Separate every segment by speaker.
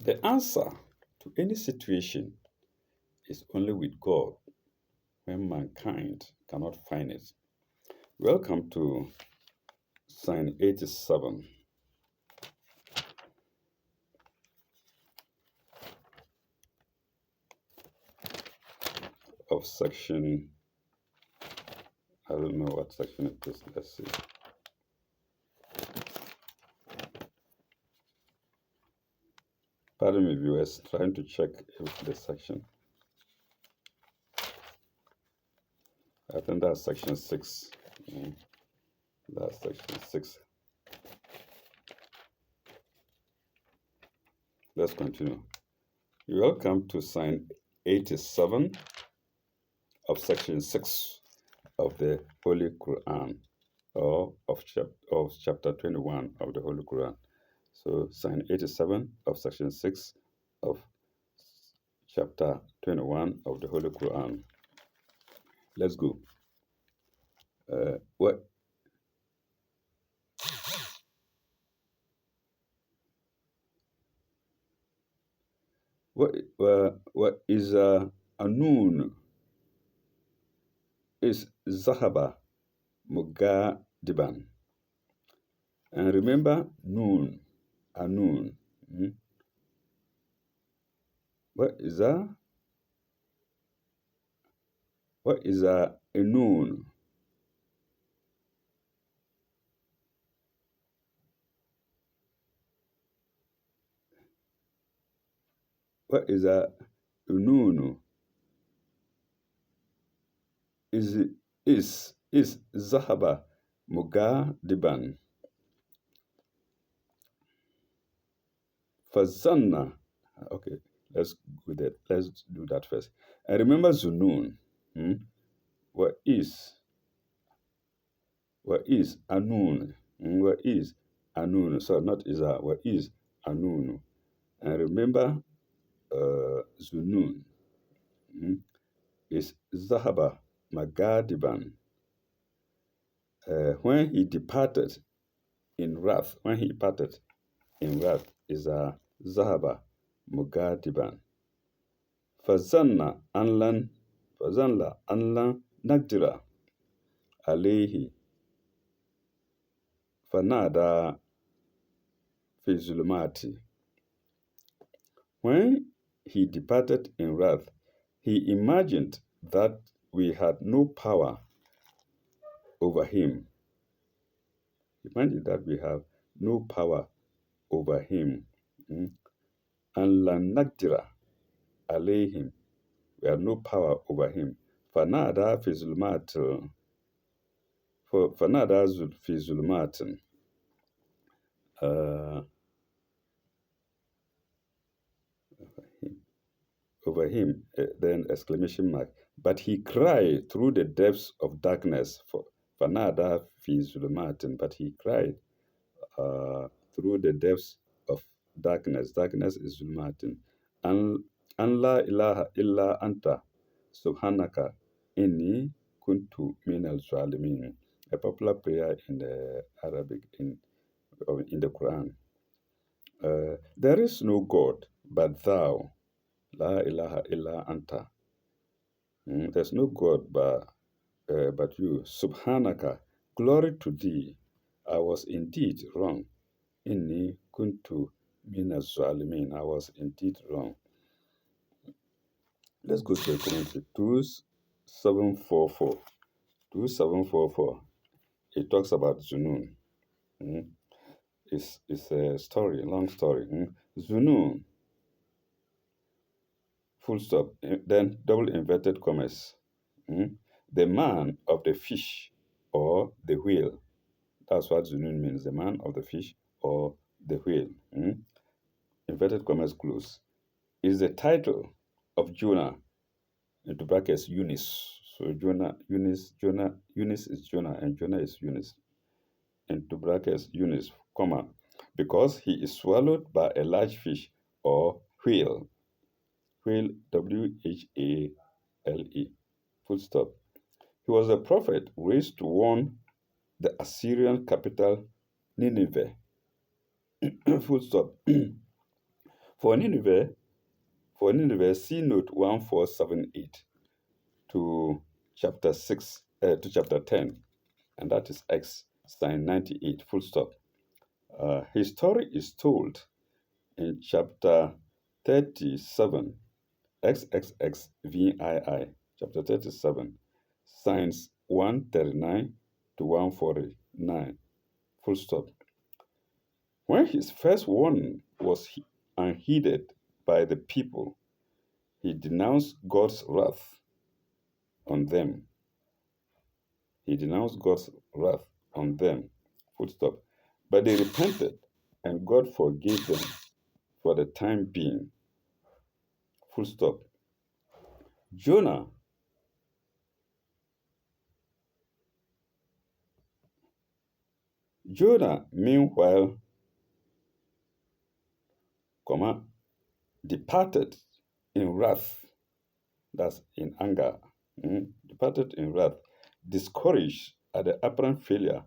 Speaker 1: The answer to any situation is only with God when mankind cannot find it. Welcome to Sign 87 of section, I don't know what section it is, let's see. Pardon me, viewers, trying to check if the section. I think that's section 6. That's section 6. Let's continue. Welcome to Sign 87 of section 6 of the Holy Quran, or of chapter 21 of the Holy Quran. So Sign 87 of section 6 of chapter 21 of the Holy Quran. Let's go. What is Anun? Is Zahaba Mugadiban. And remember Noon, Anun. What is that? What is a noon? What is a noon? Is Zahaba Mugadiban. Fazanna. Okay, let's do that first. I remember Zunun. What is Anun? What is Anun? So not Isa. What is Anun? And remember Zunun is Zahaba Magadiban. When he departed in wrath, is Zahaba Mugadiban. Fazanna anlan nagdira alayhi fanada fi zulumati. When he departed in wrath, he imagined that we had no power over him. Imagine that we have no power over him. And lanagdira alayhim, we have no power over him. Fanada fi zulumati. Fanada fi zulumati. Over him, then exclamation mark. But he cried through the depths of darkness. Fanada fi zulumatin. But he cried through the depths of darkness. Darkness is zulumatin. An la ilaha illa anta subhanaka inni kuntu min al-zalimin. A popular prayer in the Arabic, in the Quran. There is no God but thou. La ilaha illa anta. There's no God but you. Subhanaka. Glory to thee. I was indeed wrong. Inni kuntu minas zalimin. I was indeed wrong. Let's go to the commentary. 2744. 2744. It talks about Zunun. It's a story, a long story. Zunun. Full stop. Then double inverted commas. The man of the fish or the whale. That's what Zunun means. The man of the fish or the whale. Inverted commas close. Is the title of Jonah, into brackets Eunice. So Eunice is Jonah, and Jonah is Eunice. Into brackets Eunice, comma, because he is swallowed by a large fish or whale. Whale, Whale. Full stop. He was a prophet raised to warn the Assyrian capital Nineveh. Full stop. For Nineveh, see note 1478 to chapter 6 to chapter 10, and that is X sign 98, full stop. His story is told in chapter 37, XXXVII, chapter 37, signs 139 to 149, full stop. When his first warning was unheeded by the people, he denounced God's wrath on them. He denounced God's wrath on them, full stop. But they repented, and God forgave them for the time being, full stop. Jonah, meanwhile, departed in wrath, that's in anger, departed in wrath, discouraged at the apparent failure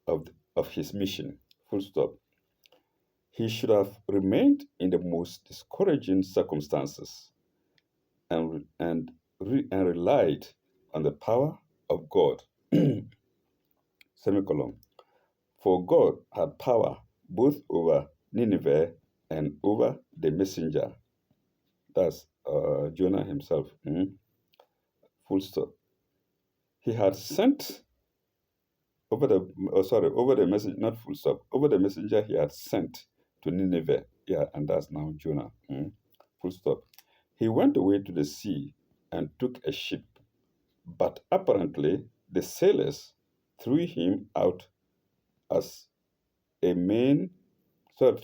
Speaker 1: of his mission, full stop. He should have remained in the most discouraging circumstances and relied on the power of God, semicolon. For God had power both over Nineveh and over the messenger, that's Jonah himself, full stop. He had sent over the message, not full stop, over the messenger he had sent to Nineveh, yeah, and that's now Jonah, full stop. He went away to the sea and took a ship, but apparently the sailors threw him out as a man, threw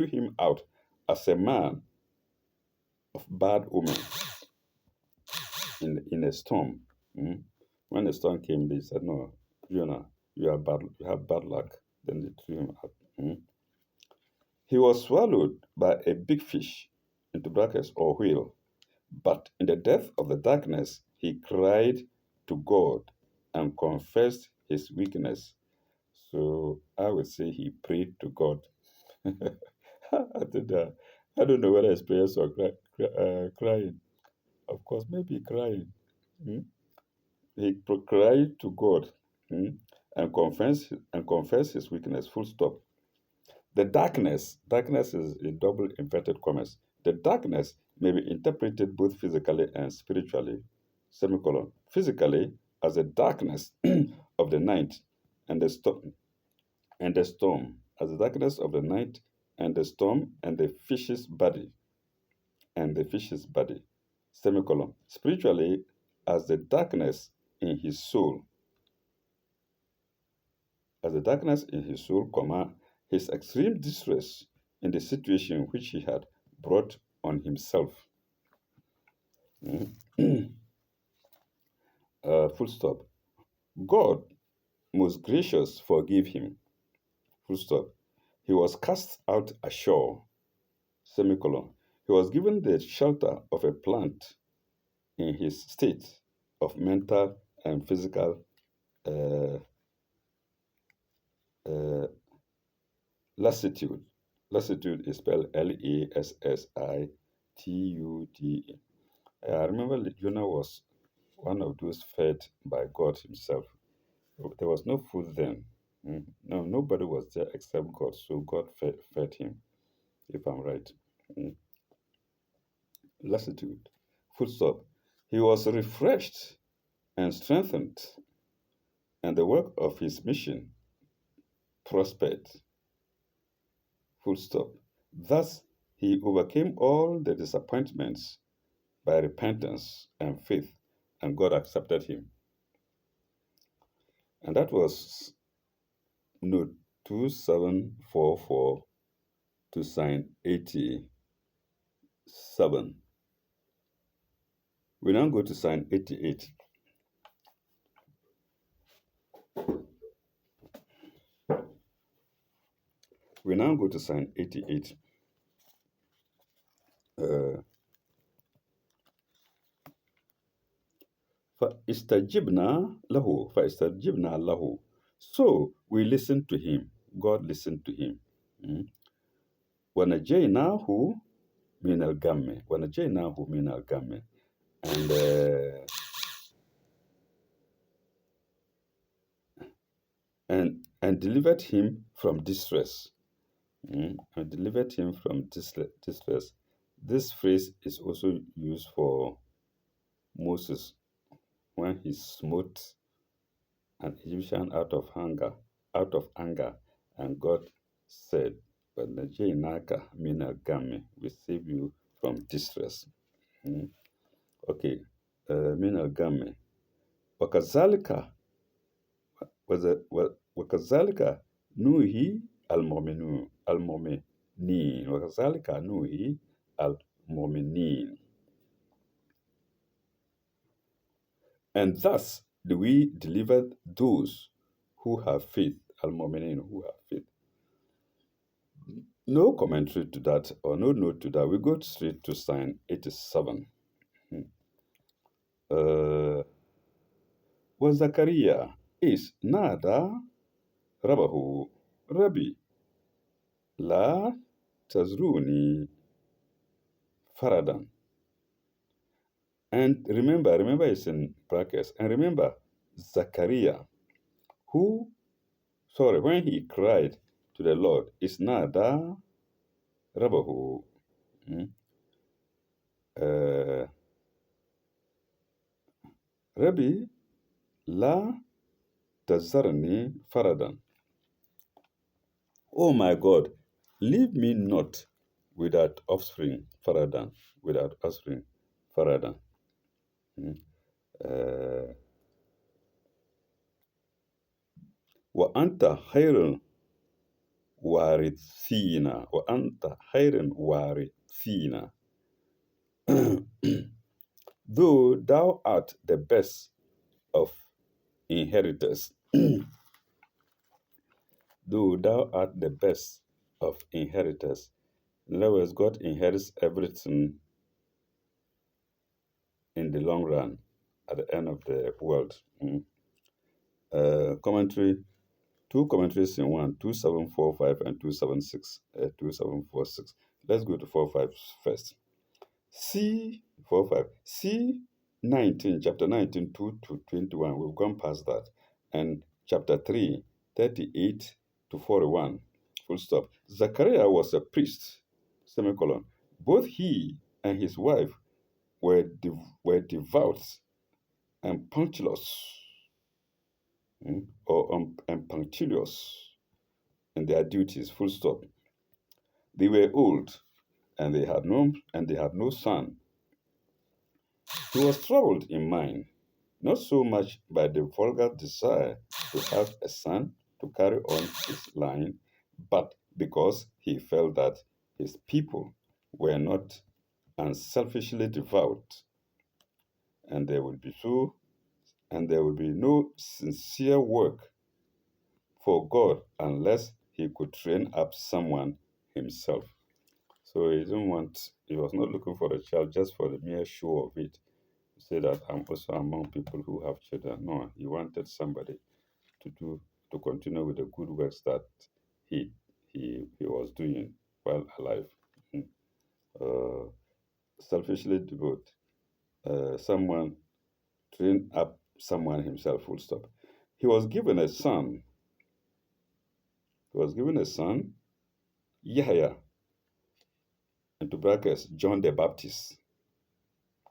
Speaker 1: him out as a man of bad omen in a storm. When the storm came, they said, "No, Jonah, you have bad luck." Then they threw him out. He was swallowed by a big fish, into brackets, or whale. But in the depth of the darkness, he cried to God and confessed his weakness. So I would say he prayed to God. I don't know whether it's prayers or crying. Of course, maybe crying. Hmm? He cried to God, and confessed his weakness. Full stop. The darkness is in double inverted commas. The darkness may be interpreted both physically and spiritually. Semicolon. Physically, as the darkness of the night and the storm, as the darkness of the night and the storm and the fish's body, semicolon. Spiritually, as the darkness in his soul, comma, his extreme distress in the situation which he had brought on himself. Full stop. God, most gracious, forgave him. Full stop. He was cast out ashore, semicolon. He was given the shelter of a plant in his state of mental and physical uh, uh, lassitude. Lassitude is spelled Lassitude. I remember Jonah was one of those fed by God himself. There was no food then. No, nobody was there except God. So God fed him, if I'm right. Lassitude. Full stop. He was refreshed and strengthened, and the work of his mission prospered. Full stop. Thus, he overcame all the disappointments by repentance and faith, and God accepted him. And that was note 2744 to sign 87. We now go to sign 88. We now go to sign 88. فَاسْتَجِبْنَا لَهُ. So we listened to him. God listened to him. ونجيناه من الغم ونجيناه من الغم and and delivered him from distress. And delivered him from distress. This phrase is also used for Moses when he smote an Egyptian out of anger, and God said, "But Najainaka Minagami will save you from distress." Mm. Okay, Minagami. Wakazalika wakazalika nuhi al-mu'minin wakazalika nuhi al-mu'minin. And thus do we deliver those who have faith, al-mu'minin, who have faith. No commentary to that or no note to that. We go straight to sign 87. وزكريا is nada rabahu rabi la tazruni faradan. And remember it's in brackets. And remember, Zachariah, when he cried to the Lord, is nada rabahu. Rabbi la tazarni faradan. Oh my God, leave me not without offspring faradan, without offspring faradan. Wa anta khairul warithina. Wa anta khairul warithina. Though thou art the best of inheritors, though thou art the best of inheritors. In other words, God inherits everything in the long run at the end of the world. Commentary, two commentaries in one, 2745 and 2746. Let's go to 45 first. C 45. C 19, chapter 19, 2 to 21. We've gone past that. And chapter 3, 38 to 41. Full stop. Zachariah was a priest, semicolon. Both he and his wife were devout and punctilious, and punctilious in their duties, full stop. They were old and they had no son. He was troubled in mind, not so much by the vulgar desire to have a son to carry on his line, but because he felt that his people were not unselfishly devout, and there would be no sincere work for God unless he could train up someone himself. So he was not looking for a child just for the mere show of it. Say that I'm also among people who have children. No, he wanted somebody to continue with the good works that he he was doing while alive. Uh, Selfishly devote. Someone train up someone himself. Full stop. He was given a son. He was given a son, Yahya, into brackets, John the Baptist,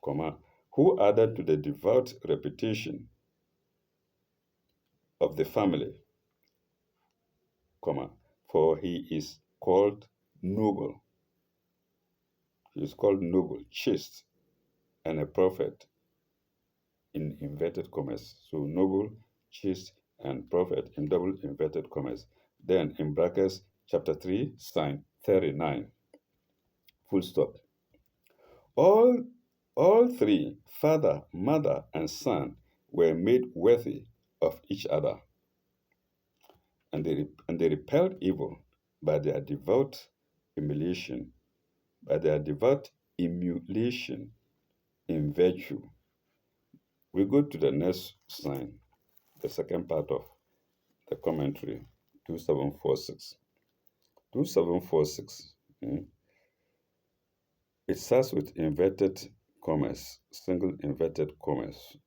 Speaker 1: comma, who added to the devout reputation of the family, comma, for he is called noble. He is called noble, chaste, and a prophet in inverted commas. So noble, chaste, and prophet in double inverted commas. Then in brackets, chapter 3, sign 39. Full stop. All three, father, mother, and son, were made worthy of each other, and they repelled evil by their devout emulation, in virtue. We go to the next sign, the second part of the commentary, 2746. 2746. Mm. It starts with inverted commas, single inverted commas,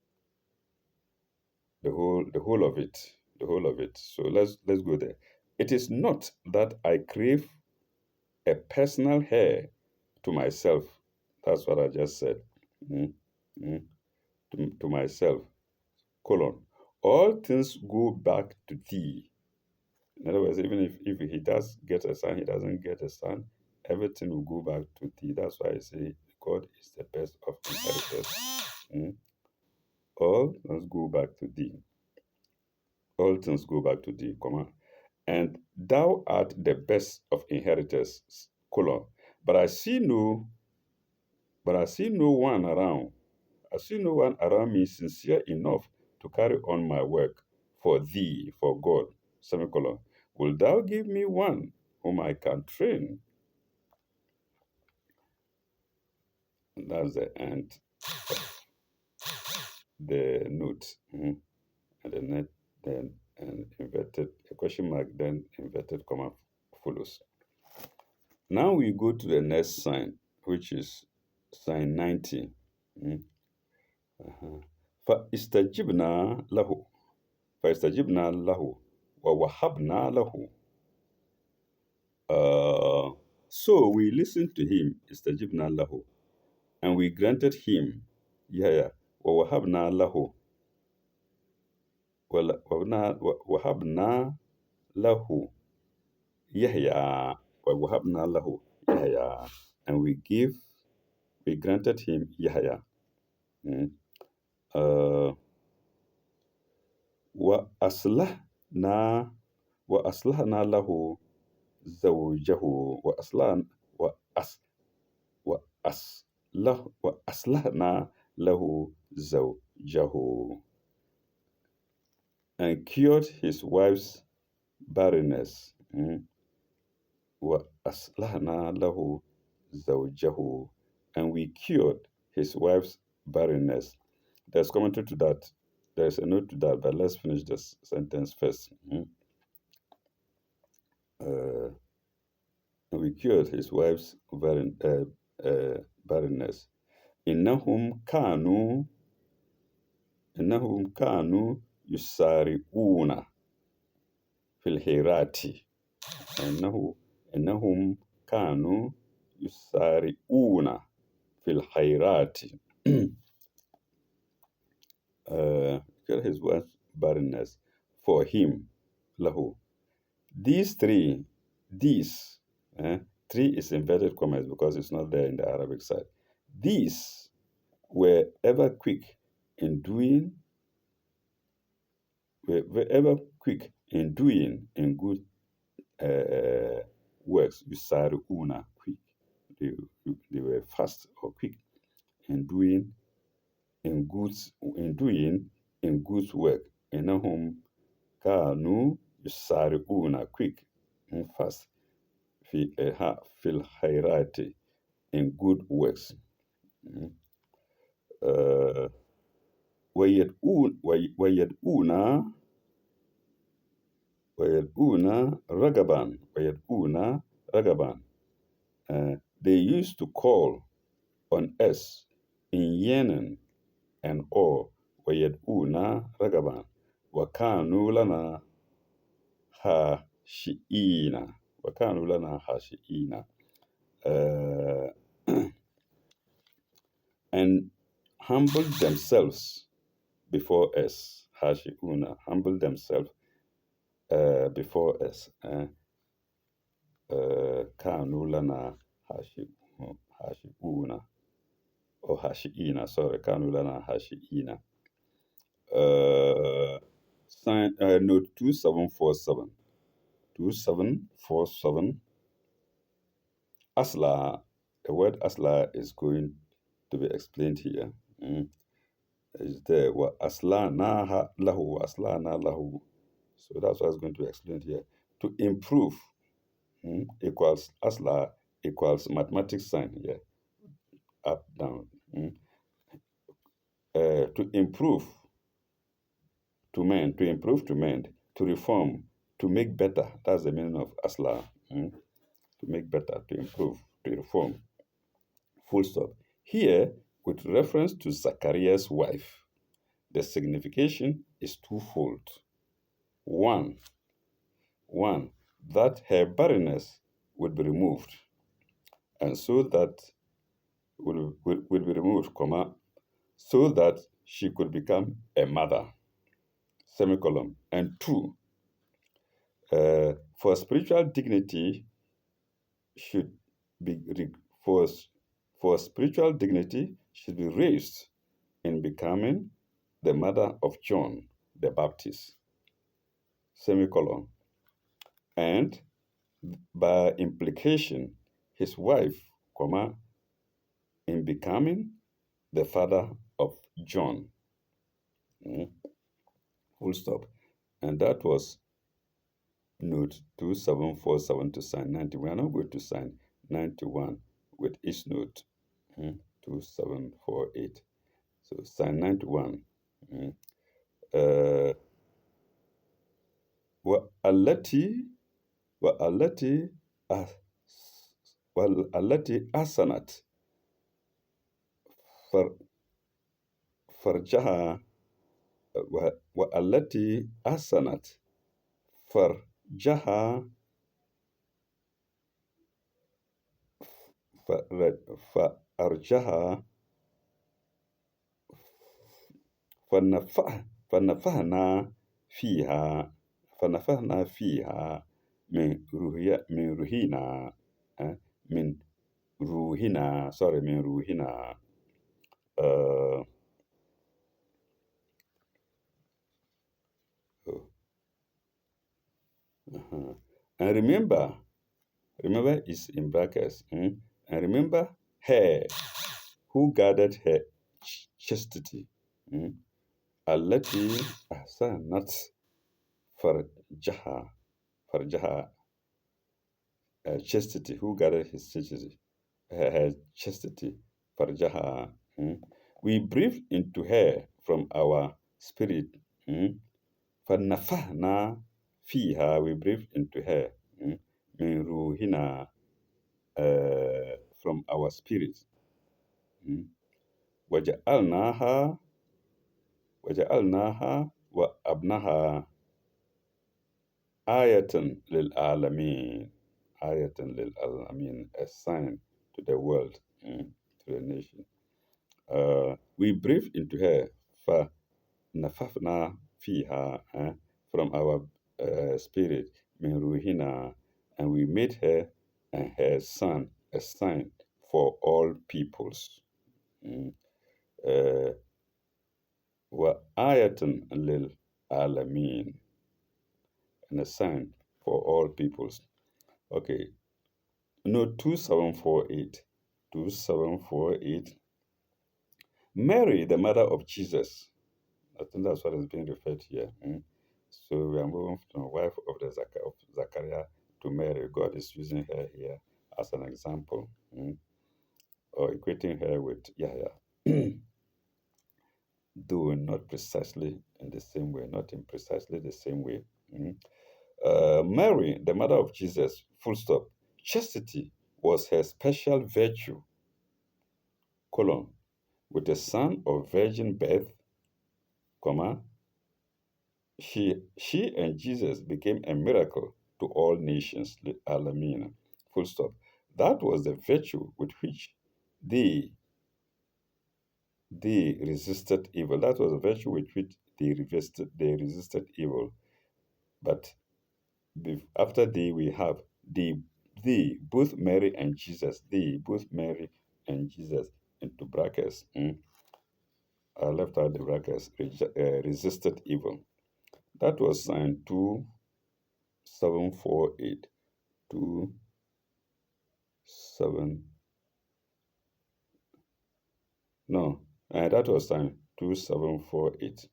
Speaker 1: the whole of it, the whole of it. So let's go there. It is not that I crave a personal heir to myself. That's what I just said. Mm, mm, to myself, colon. All things go back to thee. In other words, even if he does get a son, he doesn't get a son, everything will go back to thee. That's why I say God is the best of inheritors. Mm. All things go back to thee. All things go back to thee, comma. And thou art the best of inheritors, colon. But I see no, but I see no one around. I see no one around me sincere enough to carry on my work for thee, for God, semicolon. Will thou give me one whom I can train? And that's the end of the note. And the net, then an inverted a question mark, then inverted comma follows. Now we go to the next sign, which is sign 90. Mm. Uh-huh. فاستجبنا له فاستجبنا له ووهبنا له. So we listened to him, istajibna lahu, and we granted him, yeah, ووهبنا له ووهبنا له Yahya, ووهبنا له Yahya, and we granted him Yahya. Mm. Uh, وأصلحنا وأصلحنا له زوجه وأصلح وأصلحنا له زوجه and cured his wife's barrenness. وأصلحنا له زوجه and we cured his wife's barrenness. There's commentary to that. There's a note to that, but let's finish this sentence first. Uh, and we cured his wife's barrenness. إنهم كانوا إنهم كانوا يسارعون في الخيرات. إنهم كانوا يسارعون في الخيرات. Kill his wife's barrenness for him, lahu. These, three is inverted commas because it's not there in the Arabic side. These were ever quick in doing, were ever quick in doing in good works. Yusari'una, quick. They, they were fast or quick in doing in good work. Innahum kanu yusari'una, quick and fast fil khairati, in good works. Mm. Uh, ويدعون ويدعون رغبا. They used to call on us in yearning and awe. ويدعون رغبا وكانوا لنا خاشعين. وكانوا لنا خاشعين. And humbled themselves before us. Hashi'una, humbled themselves before us. Kanu lana hashi'una. Or hashi'ina, sorry. Kanu lana hashi'ina. Sign, note 2747. 2747. Asla, the word asla is going to be explained here. Is there wa aslana lahu, aslana lahu. So that's what is going to be explained here. To improve equals asla equals mathematics sign here, up, down. To improve, to improve, to mend, to reform, to make better. That's the meaning of asla. to make better, to improve, to reform. Full stop. Here, with reference to Zachariah's wife, the signification is twofold. One, one, that her barrenness would be removed, and so that will be removed, comma, so that she could become a mother, semicolon. And two, for spiritual dignity should be for spiritual dignity should be raised in becoming the mother of John the Baptist, semicolon, and by implication, his wife, comma, in becoming the father of John, mm, full stop. And that was note 2747 to sign 90. We are not going to sign 91 with each note, 2748. So sign 91. Mm. Uh, والتي والتي والتي أحسنت فرجها والتي أحسنت فرجها فأرجها فنفخنا فيها فنفخنا فيها من روحنا من روحنا من روحنا uh, uh-huh. And remember is in brackets, and remember her who guarded her chastity, التي أحسنت فرجها chastity, who guarded his chastity, her chastity, farjaha. We breathe into her from our spirit. فَنَفَخْنَا fiha, we breathe into her. مِنْ ruhina, from our spirit. وَجَعَلْنَاهَا وَأَبْنَاهَا آيَةً لِلْعَالَمِينَ. Ayatan lil alamin, a sign to the world, to the nation. We breathe into her, fa nafafna fiha, from our spirit, min ruhina, and we made her and her son a sign for all peoples. Wa ayatan lil alamin, and a sign for all peoples. Okay, no, 2748. 2748. Mary, the mother of Jesus. I think that's what is being referred here. So we are moving from the wife of of Zachariah to Mary. God is using her here as an example, or equating her with Yahya. Though not precisely in the same way, not in precisely the same way. Mary, the mother of Jesus, full stop. Chastity was her special virtue, colon, with a son of virgin birth, comma, she and Jesus became a miracle to all nations, Alamina, full stop. That was the virtue with which they, they resisted evil. That was the virtue with which they resisted evil. But after they, we have both Mary and Jesus, both Mary and Jesus, into brackets. I left out the brackets, resisted evil. That was sign 2748. 27, no, that was sign 2748.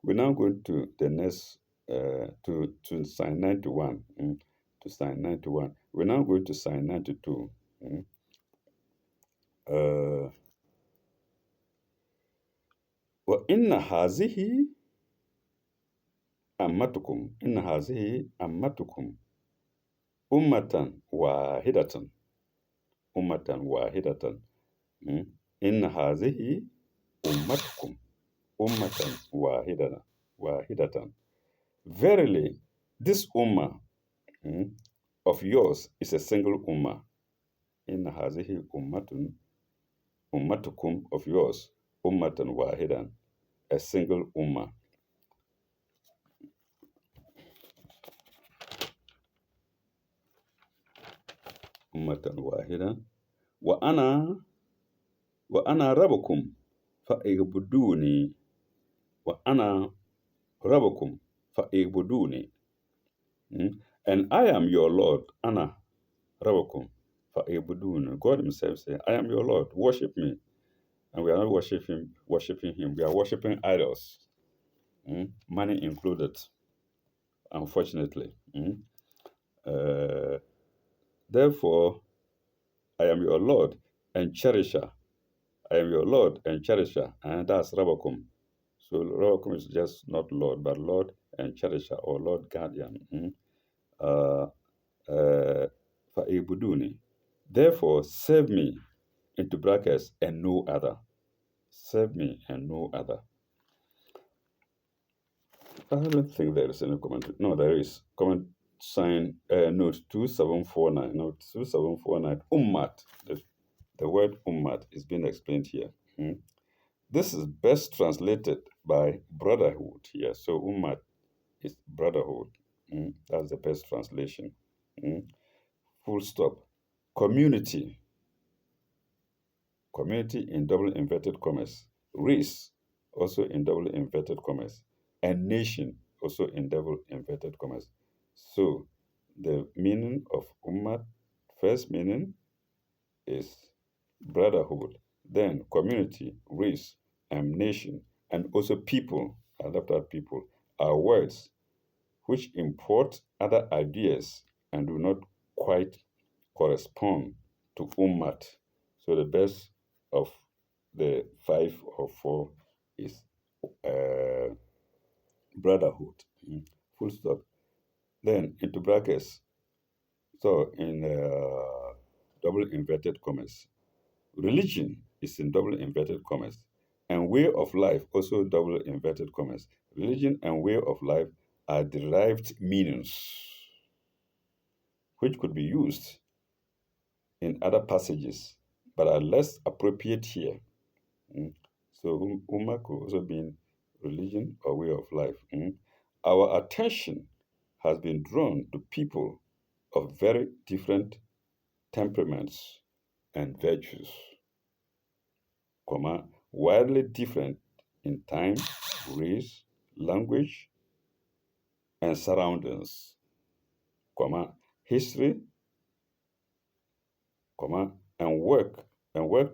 Speaker 1: We're now going to the next, to sign 91. To sign 91. We're now going to sign 92. وإن هذه أمتكم ummatan wahidatan. Ummatan wahidatan. Inna hazihi ummatukum. Ummatan wahidatan. Verily, this ummah of yours is a single ummah. Inna hazihi ummatukum of yours, ummatan wahidan, a single ummah. Ummatan wahidan. Wa ana rabbukum fa'ibuduni. Wa ana rabbukum fa'ibuduni. And I am your Lord. Ana rabbukum fa'ibuduni. God himself said, I am your Lord. Worship me. And we are not worshiping him. We are worshiping idols. Money included, unfortunately. Therefore, I am your Lord and cherisher. I am your Lord and cherisher. And that's Rabbakum. So Rabbakum is just not Lord, but Lord and cherisher, or Lord guardian. Fa'ibuduni. Therefore, serve me, into brackets, and no other. Serve me and no other. I don't think there is any comment. No, there is. Comment sign note 2749. Note 2749. Ummat. The word ummat is being explained here. This is best translated by brotherhood here. So ummat is brotherhood. That's the best translation. Full stop. Community. Community in double inverted commas. Race, also in double inverted commas. And nation, also in double inverted commas. So the meaning of ummat, first meaning is brotherhood, then community, race, and nation, and also people, I left out people, are words which import other ideas and do not quite correspond to ummat. So the best of the 5 or 4 is brotherhood. Full stop. Then into brackets. So in double inverted commas. Religion is in double inverted commas. And way of life, also double inverted commas. Religion and way of life are derived meanings which could be used in other passages, but are less appropriate here. So Ummah could also mean religion or way of life. Our attention has been drawn to people of very different temperaments and virtues, widely different in time, race, language, and surroundings, history, and work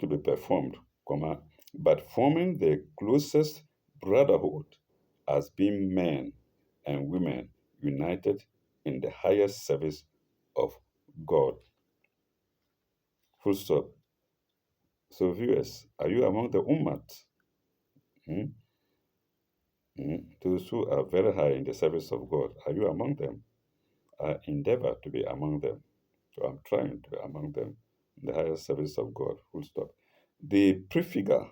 Speaker 1: to be performed, but forming the closest brotherhood as being men and women united in the highest service of God. Full stop. So viewers, are you among the Ummat? Those who are very high in the service of God, are you among them? I endeavor to be among them. So I'm trying to be among them in the highest service of God. Full stop. The prefigure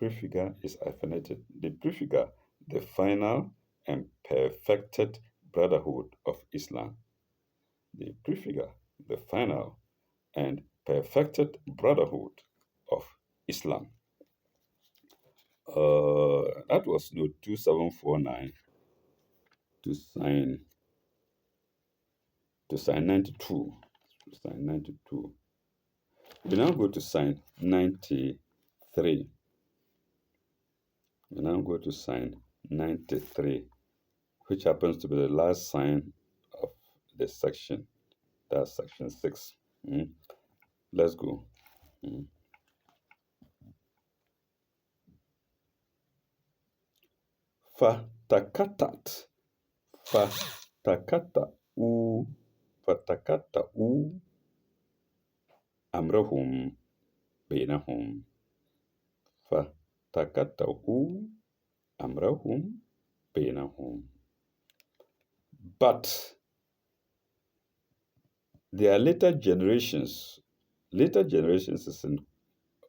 Speaker 1: is hyphenated. The prefigure, the final and perfected brotherhood of Islam. The prefigure, the final and perfected brotherhood of Islam. That was note 2749 to sign 92. To sign 92. We now go to sign 93. We now go to sign 93, which happens to be the last sign of the section. That's section 6. Let's go. Fatakatat. Fatakata'u amrahum bainahum. Fatakata'u amrahum bainahum. But There are later generations is in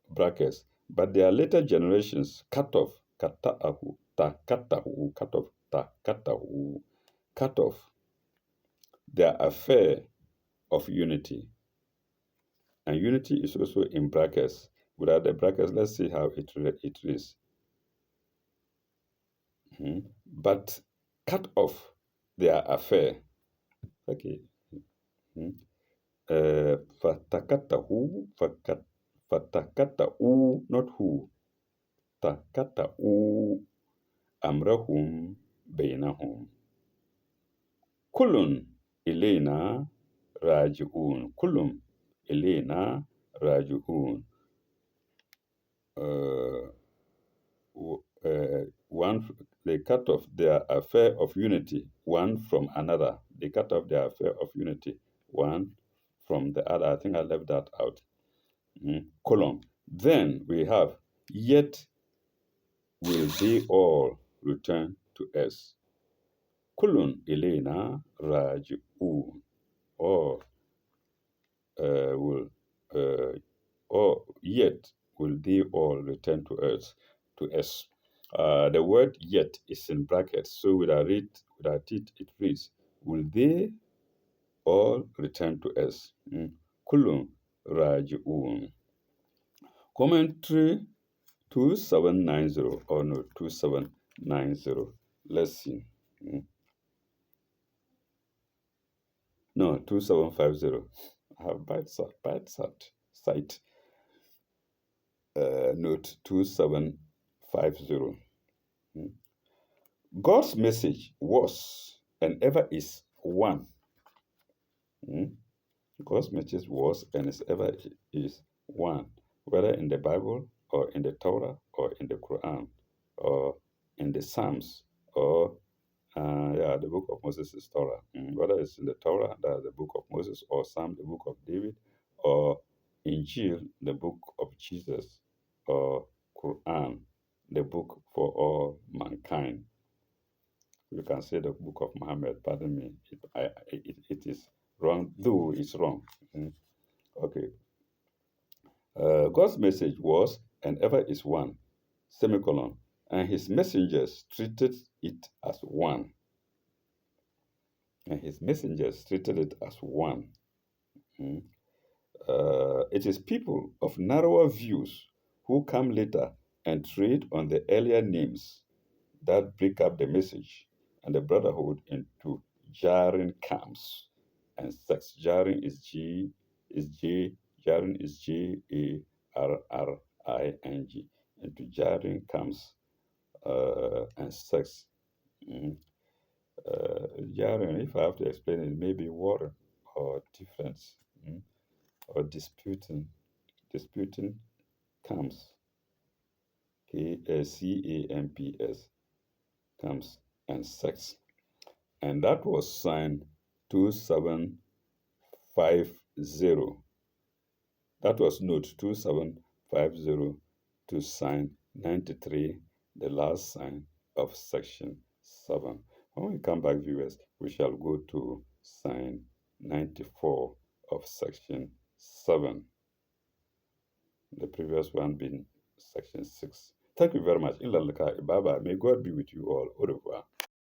Speaker 1: brackets, but there are later generations, cut off their affair of unity. And unity is also in brackets. Without the brackets, let's see how it is. But cut off their affair. Okay. Mhm. Fatakatahu, fatakatau, not who. Takatau amrahum bainahum. Kulun ilena rajiun. Kulum ilena rajiun. Uh, one, they cut off their affair of unity, one from another. They cut off their affair of unity, one from the other. I think I left that out. Colon. Then we have, yet will they all return to us. Kulun Elena Rajiun. Or will or yet will they all return to us. The word yet is in brackets, so without it, it reads, will they all return to us? Kulum Rajiun. Commentary 2790 or no 2790. Let's see. No, 2750. I have bad site. Note 2750. God's message was and ever is one. Mm. God's message was and is ever is one, whether in the Bible or in the Torah or in the Quran or in the Psalms or the book of Moses is Torah. Whether it's in the Torah, that's the book of Moses, or Psalm, the book of David, or Injil, the book of Jesus, or Quran, the book for all mankind. You can say the book of Muhammad. Pardon me, it is wrong, though it's wrong. Okay. God's message was and ever is one, semicolon, and his messengers treated it as one. And his messengers treated it as one. Mm. It is people of narrower views who come later and trade on the earlier names that break up the message and the brotherhood into jarring camps and sects. Jarring is jarring is Jarring, into jarring camps and sects. Mm. Jarring, if I have to explain it, maybe war or difference, or disputing camps, camps, camps and sects. And that was signed 2750. That was note 2750 to sign 93, the last sign of section 7. When we come back, viewers, we shall go to sign 94 of section 7. The previous one being section 6. Thank you very much. Bye bye. May God be with you all. Au revoir.